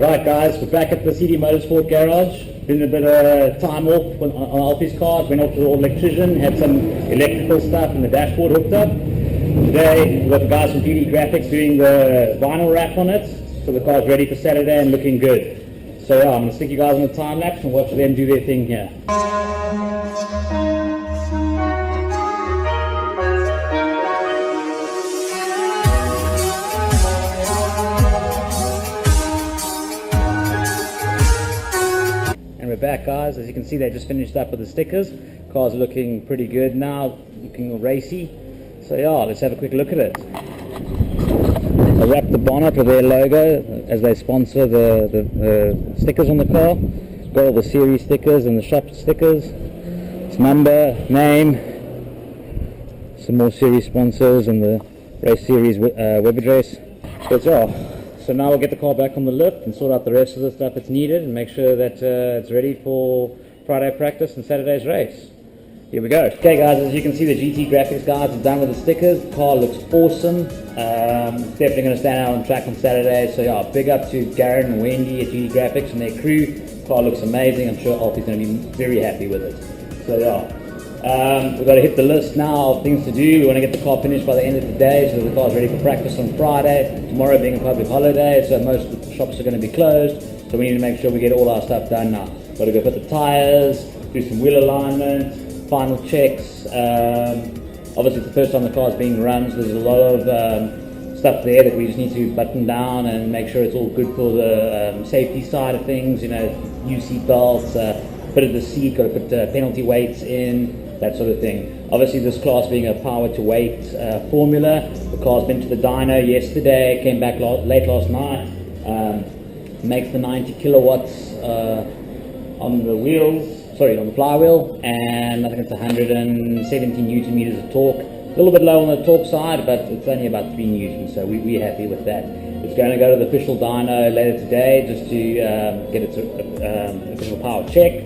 Right guys, we're back at the CD Motorsport garage. Been a bit of time off on Alfie's car. Went off to the electrician, had some electrical stuff and the dashboard hooked up. Today we've got the guys from GD Graphics doing the vinyl wrap on it. So the car's ready for Saturday and looking good. So yeah, I'm going to stick you guys on the time lapse and watch them do their thing here. And we're back guys, as you can see they just finished up with the stickers. Car's looking pretty good now, looking racy. So yeah, let's have a quick look at it. I wrapped the bonnet with their logo as they sponsor the stickers on the car. Got all the series stickers and the shop stickers. Its number, name, some more series sponsors and the race series web address. So now we'll get the car back on the lift and sort out the rest of the stuff that's needed and make sure that it's ready for Friday practice and Saturday's race. Here we go. Okay guys, as you can see the GT Graphics guys are done with the stickers. The car looks awesome. Definitely going to stand out on track on Saturday. So yeah, big up to Garen and Wendy at GT Graphics and their crew. The car looks amazing. I'm sure Alfie's going to be very happy with it. So yeah, we've got to hit the list now of things to do. We want to get the car finished by the end of the day so that the car's ready for practice on Friday. Tomorrow being a public holiday, so most of the shops are going to be closed. So we need to make sure we get all our stuff done now. Got to go put the tyres, do some wheel alignment, final checks. Obviously it's the first time the car's being run, so there's a lot of stuff there that we just need to button down and make sure it's all good for the safety side of things, you know, new seat belts, bit of the seat, got to put penalty weights in, that sort of thing. Obviously this class being a power to weight formula, the car's been to the dyno yesterday, came back late last night, makes the 90 kilowatts on the wheels, sorry, on the flywheel, and I think it's 170 newton meters of torque. A little bit low on the torque side, but it's only about 3 newtons, so we're happy with that. It's going to go to the official dyno later today just to get its official power check.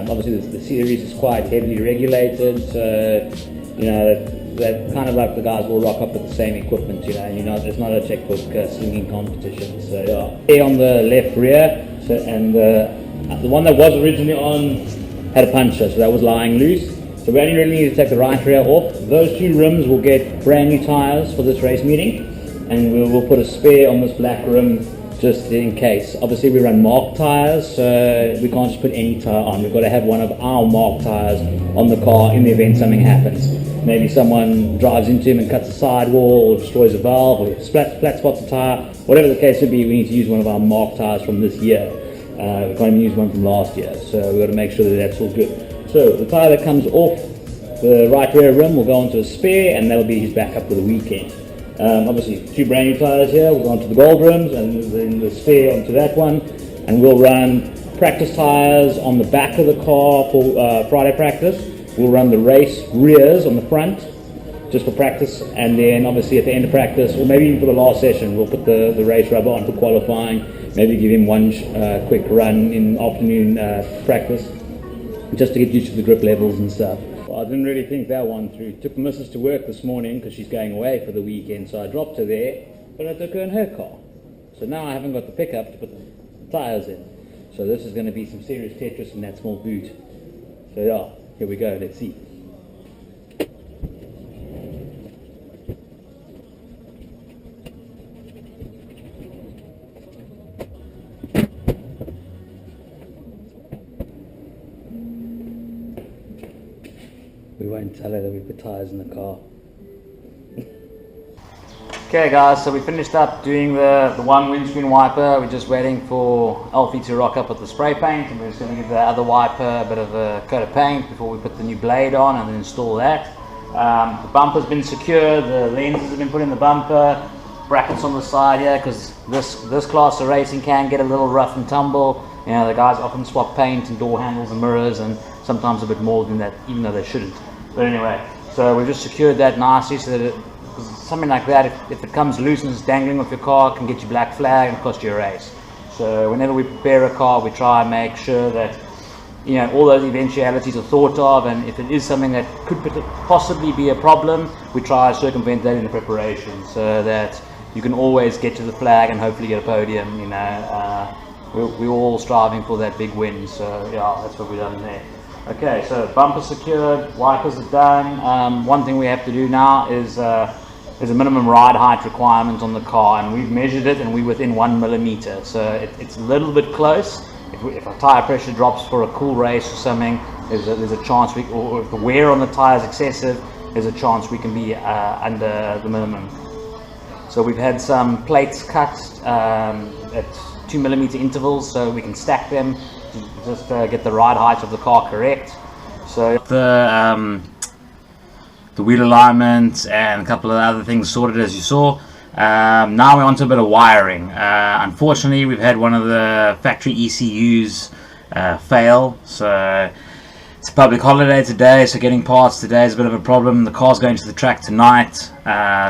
Obviously the series is quite heavily regulated, so you know that kind of like the guys will rock up with the same equipment, you know, it's not a checkbook slinging competition. So yeah, here on the left rear, so, and the one that was originally on had a puncture, so that was lying loose. So we only really need to take the right rear off. Those 2 rims will get brand new tyres for this race meeting, and we'll put a spare on this black rim just in case. Obviously we run marked tyres, so we can't just put any tyre on. We've got to have one of our marked tyres on the car in the event something happens. Maybe someone drives into him and cuts a sidewall or destroys a valve or flat spots a tyre. Whatever the case would be, we need to use one of our marked tyres from this year. We can't even use one from last year, so we've got to make sure that that's all good. So the tyre that comes off the right rear rim will go onto a spare, and that'll be his backup for the weekend. Obviously 2 brand new tyres here, we'll go onto the gold rims and then the spare onto that one, and we'll run practice tyres on the back of the car for Friday practice. We'll run the race rears on the front just for practice, and then obviously at the end of practice, or maybe even for the last session, we'll put the race rubber on for qualifying, maybe give him one quick run in afternoon practice just to get used to the grip levels and stuff. Well, I didn't really think that one through. Took the missus to work this morning because she's going away for the weekend, so I dropped her there, but I took her in her car. So now I haven't got the pickup to put the tyres in. So this is going to be some serious Tetris in that small boot. So yeah, here we go, let's see. We won't tell her that we put tyres in the car. Okay guys, so we finished up doing the one windscreen wiper. We're just waiting for Alfie to rock up with the spray paint, and we're just going to give the other wiper a bit of a coat of paint before we put the new blade on and then install that. The bumper's been secured, the lenses have been put in the bumper, brackets on the side here, because this class of racing can get a little rough and tumble. You know, the guys often swap paint and door handles and mirrors, and sometimes a bit more than that, even though they shouldn't. But anyway, so we've just secured that nicely so that something like that, if it comes loose and it's dangling off your car, it can get you black flag and cost you a race. So whenever we prepare a car, we try and make sure that, you know, all those eventualities are thought of, and if it is something that could possibly be a problem, we try to circumvent that in the preparation, so that you can always get to the flag and hopefully get a podium. You know, we're all striving for that big win. So yeah, that's what we've done there. Okay, so bumper secured, wipers are done. One thing we have to do now is there's a minimum ride height requirement on the car, and we've measured it and we're within 1 millimeter. So it's a little bit close. If our tire pressure drops for a cool race or something, there's a chance or if the wear on the tire is excessive, there's a chance we can be under the minimum. So we've had some plates cut at 2 millimeter intervals, so we can stack them to just get the ride height of the car correct. So the wheel alignment and a couple of other things sorted, as you saw. Now we're on to a bit of wiring. Unfortunately, we've had one of the factory ECUs fail, so it's a public holiday today, so getting parts today is a bit of a problem. The car's going to the track tonight,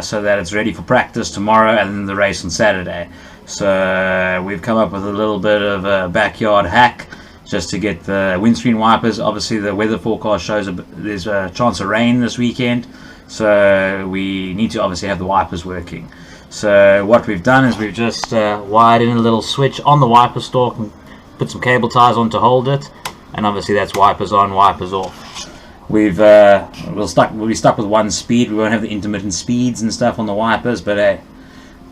so that it's ready for practice tomorrow and then the race on Saturday. So we've come up with a little bit of a backyard hack just to get the windscreen wipers. Obviously the weather forecast shows there's a chance of rain this weekend, so we need to obviously have the wipers working. So what we've done is we've just wired in a little switch on the wiper stalk and put some cable ties on to hold it, and obviously that's wipers on, wipers off. We'll be stuck with one speed. We won't have the intermittent speeds and stuff on the wipers, but hey,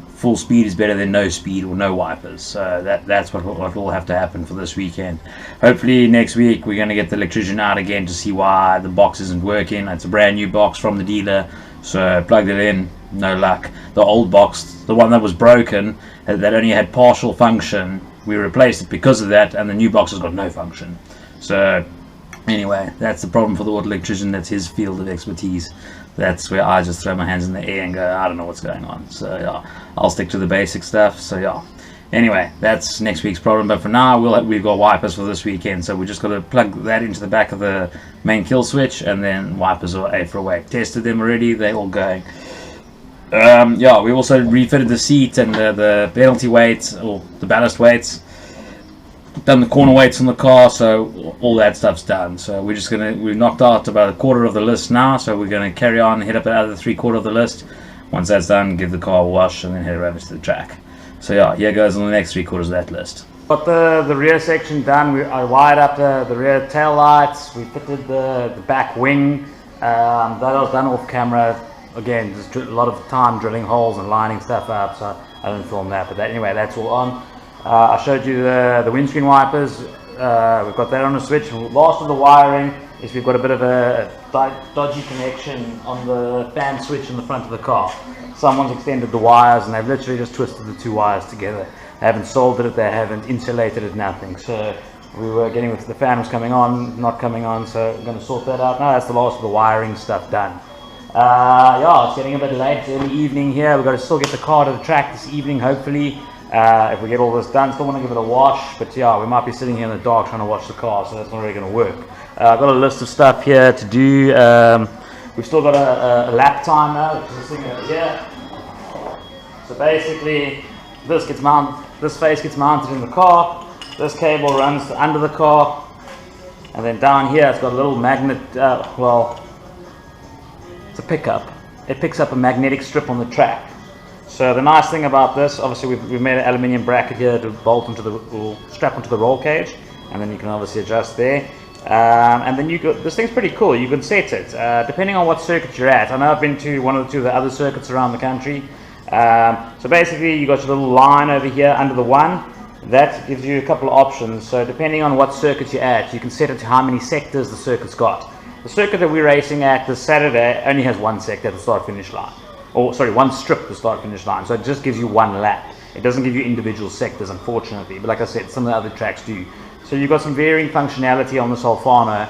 full speed is better than no speed or no wipers. So that's what will have to happen for this weekend. Hopefully next week we're going to get the electrician out again to see why the box isn't working. It's a brand new box from the dealer, so plugged it in, no luck. The old box, the one that was broken, that only had partial function, we replaced it because of that, and the new box has got no function. So anyway, that's the problem for the auto electrician. That's his field of expertise. That's where I just throw my hands in the air and go, I don't know what's going on. So yeah, I'll stick to the basic stuff. So yeah, anyway, that's next week's problem. But for now, we've got wipers for this weekend. So we just got to plug that into the back of the main kill switch, and then wipers are A for a whack. Tested them already, they're all going. Yeah, we also refitted the seat and the penalty weights, or the ballast weights. Done the corner weights on the car, so all that stuff's done. So we've knocked out about a quarter of the list now, so we're gonna carry on, hit up the other 3/4 of the list. Once that's done, give the car a wash and then head over to the track. So yeah, here goes on the next 3/4 of that list. Got the rear section done. I wired up the rear tail lights. We fitted the back wing. That was done off camera. Again, just a lot of time drilling holes and lining stuff up, so I didn't film that. But anyway, that's all on. I showed you the windscreen wipers. We've got that on a switch. And last of the wiring is we've got a bit of a dodgy connection on the fan switch in the front of the car. Someone's extended the wires and they've literally just twisted the two wires together. They haven't soldered it, they haven't insulated it, nothing. So we were getting with the fan was coming on, not coming on, so we're going to sort that out. Now that's the last of the wiring stuff done. Yeah, it's getting a bit late. It's early evening here. We've got to still get the car to the track this evening, hopefully. If we get all this done, still want to give it a wash, but yeah, we might be sitting here in the dark trying to wash the car, so that's not really going to work. I've got a list of stuff here to do. We've still got a lap timer, which is this thing over here. So basically, this face gets mounted in the car, this cable runs to under the car, and then down here it's got a little magnet, it's a pickup. It picks up a magnetic strip on the track. So the nice thing about this, obviously we've made an aluminium bracket here to bolt onto or strap onto the roll cage, and then you can obviously adjust there. And then this thing's pretty cool. You can set it depending on what circuit you're at. I know I've been to one or two of the other circuits around the country. So basically you got your little line over here under the one. That gives you a couple of options. So depending on what circuit you're at, you can set it to how many sectors the circuit's got. The circuit that we're racing at this Saturday only has one sector at the start-finish line. Or sorry, one strip to start-finish line. So it just gives you one lap. It doesn't give you individual sectors, unfortunately. But like I said, some of the other tracks do. So you've got some varying functionality on this Alfano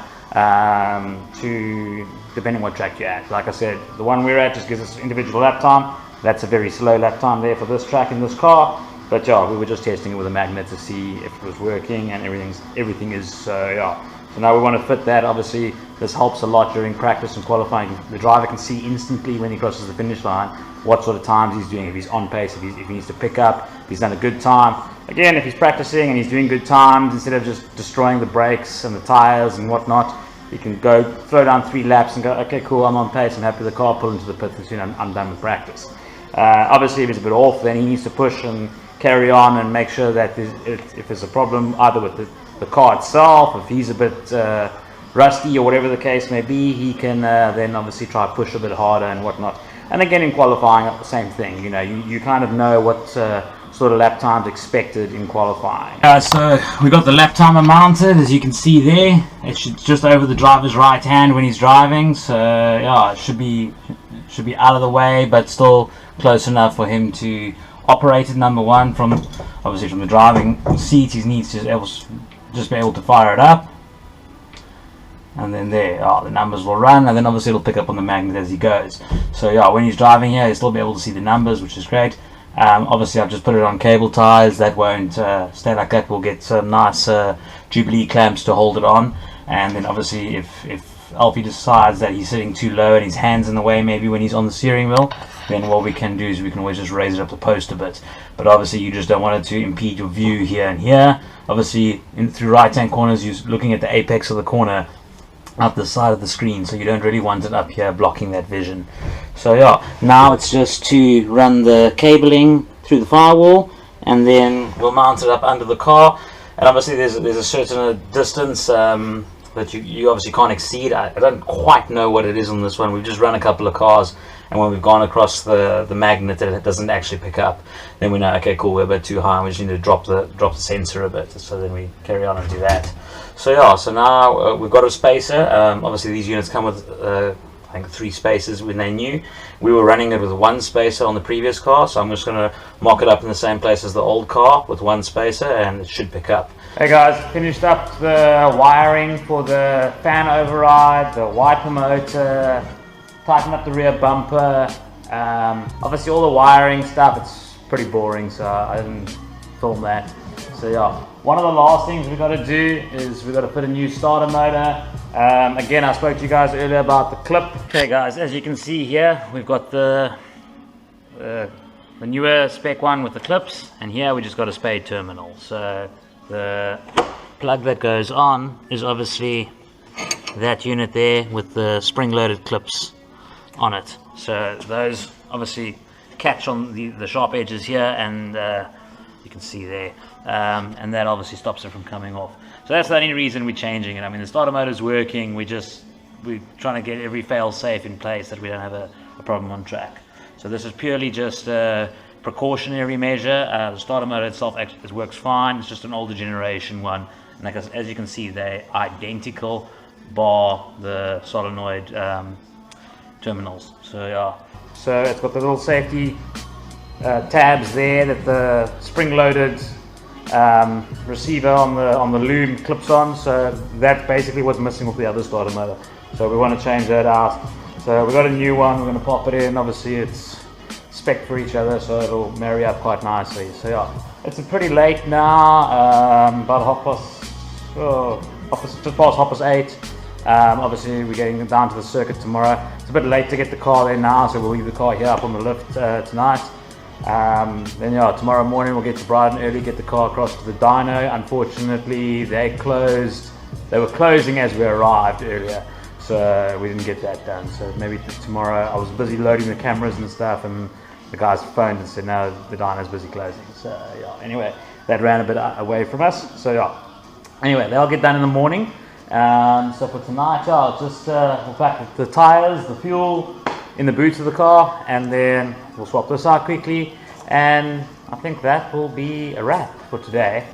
to depending what track you're at. Like I said, the one we're at just gives us individual lap time. That's a very slow lap time there for this track in this car. But yeah, we were just testing it with a magnet to see if it was working, and everything is yeah. So now we want to fit that. Obviously, this helps a lot during practice and qualifying. The driver can see instantly when he crosses the finish line what sort of times he's doing, if he's on pace, if he needs to pick up, if he's done a good time. Again, if he's practicing and he's doing good times, instead of just destroying the brakes and the tires and whatnot, he can go throw down 3 laps and go, okay, cool, I'm on pace, I'm happy with the car, pull into the pit, and I'm done with practice. Obviously, if it's a bit off, then he needs to push and carry on and make sure that if there's a problem either with the car itself, if he's a bit rusty or whatever the case may be, he can then obviously try to push a bit harder and whatnot. And again, in qualifying, the same thing. You know, you kind of know what sort of lap times expected in qualifying. So we got the lap timer mounted, as you can see there. It's just over the driver's right hand when he's driving. So yeah, it should be out of the way, but still close enough for him to operate it. Number one, obviously from the driving seat, he needs to just be able to fire it up. And then there, the numbers will run, and then obviously it'll pick up on the magnet as he goes. So yeah, when he's driving here, he'll still be able to see the numbers, which is great. Obviously I've just put it on cable ties. That won't stay like that. We'll get some nice Jubilee clamps to hold it on. And then obviously if Alfie decides that he's sitting too low and his hand's in the way, maybe when he's on the steering wheel, then what we can do is we can always just raise it up the post a bit. But obviously you just don't want it to impede your view here and here. Obviously through right hand corners, you're looking at the apex of the corner up the side of the screen, so you don't really want it up here blocking that vision. So yeah, now it's just to run the cabling through the firewall, and then we'll mount it up under the car. And obviously there's a certain distance that you obviously can't exceed. I don't quite know what it is on this one. We've just run a couple of cars, and when we've gone across the magnet that it doesn't actually pick up, then we know, okay, cool, we're a bit too high and we just need to drop the sensor a bit. So then we carry on and do that. So yeah, so now we've got a spacer. Obviously these units come with I think 3 spacers when they're new. We were running it with 1 spacer on the previous car, so I'm just going to mock it up in the same place as the old car with 1 spacer, and it should pick up. Hey guys, finished up the wiring for the fan override, the wiper motor, tightened up the rear bumper. Obviously all the wiring stuff, it's pretty boring, so I didn't film that. So yeah, one of the last things we've got to do is we've got to put a new starter motor. Again, I spoke to you guys earlier about the clip. Okay guys, as you can see here, we've got the newer spec one with the clips, and here we just got a spade terminal. So the plug that goes on is obviously that unit there with the spring-loaded clips on it. So those obviously catch on the sharp edges here, and you can see there, and that obviously stops it from coming off. So that's the only reason we're changing it. I mean, the starter motor is working. We're trying to get every fail safe in place that we don't have a problem on track. So this is purely just a precautionary measure. The starter motor itself it works fine. It's just an older generation one, and like, as you can see, they're identical, bar the solenoid terminals. So yeah, so it's got the little safety tabs there that the spring-loaded receiver on the loom clips on. So that's basically what's missing with the other starter motor. So we want to change that out. So we've got a new one. We're going to pop it in. Obviously it's spec for each other, so it'll marry up quite nicely. So yeah, it's pretty late now. About just past 8. Obviously we're getting down to the circuit tomorrow. It's a bit late to get the car there now, so we'll leave the car here up on the lift tonight. Then yeah, tomorrow morning we'll get to Brighton early, get the car across to the dyno. Unfortunately they closed. They were closing as we arrived earlier, so we didn't get that done. So maybe tomorrow. I was busy loading the cameras and stuff, and the guys phoned and said no, the dyno's busy closing. So yeah, anyway, that ran a bit away from us. So yeah, anyway, they'll get done in the morning. So for tonight, yeah, just we'll pack the tires, the fuel in the boot of the car, and then we'll swap this out quickly, and I think that will be a wrap for today.